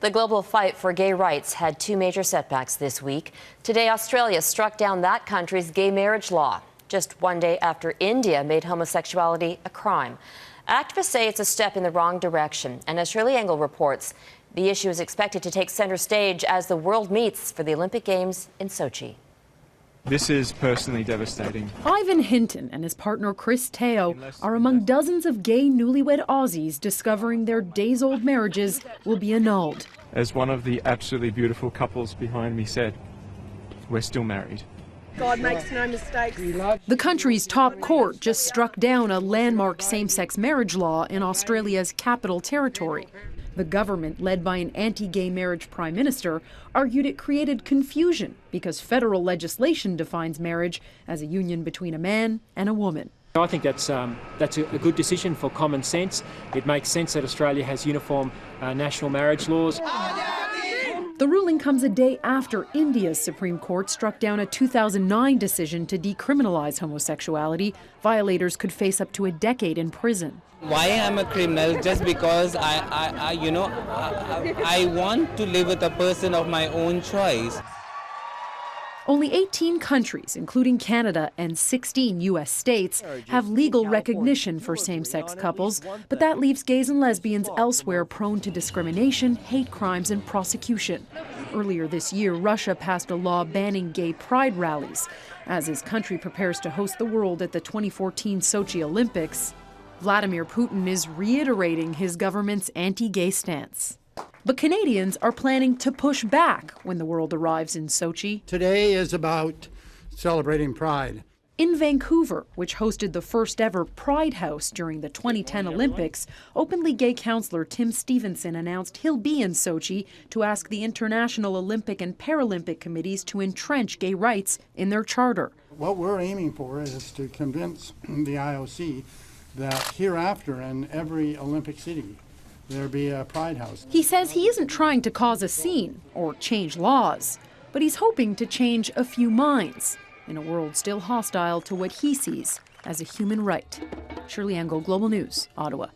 The global fight for gay rights had two major setbacks this week. Today, Australia struck down that country's gay marriage law, just one day after India made homosexuality a crime. Activists say it's a step in the wrong direction, and as Shirlee Engel reports, the issue is expected to take center stage as the world meets for the Olympic Games in Sochi. This is personally devastating. Ivan Hinton and his partner Chris Teo are among dozens of gay newlywed Aussies discovering their days-old marriages will be annulled. As one of the absolutely beautiful couples behind me said, we're still married. God makes no mistakes. The country's top court just struck down a landmark same-sex marriage law in Australia's capital territory. The government, led by an anti-gay marriage prime minister, argued it created confusion because federal legislation defines marriage as a union between a man and a woman. I think that's a good decision for common sense. It makes sense that Australia has uniform national marriage laws. The ruling comes a day after India's Supreme Court struck down a 2009 decision to decriminalize homosexuality. Violators could face up to a decade in prison. Why I'm a criminal? Just because I want to live with a person of my own choice. Only 18 countries, including Canada and 16 U.S. states, have legal recognition for same-sex couples, but that leaves gays and lesbians elsewhere prone to discrimination, hate crimes, and prosecution. Earlier this year, Russia passed a law banning gay pride rallies. As his country prepares to host the world at the 2014 Sochi Olympics, Vladimir Putin is reiterating his government's anti-gay stance. But Canadians are planning to push back when the world arrives in Sochi. Today is about celebrating Pride. In Vancouver, which hosted the first ever Pride House during the 2010 Olympics, openly gay councillor Tim Stevenson announced he'll be in Sochi to ask the International Olympic and Paralympic committees to entrench gay rights in their charter. What we're aiming for is to convince the IOC that hereafter in every Olympic city, there be a Pride House. He says he isn't trying to cause a scene or change laws, but he's hoping to change a few minds in a world still hostile to what he sees as a human right. Shirlee Engel, Global News, Ottawa.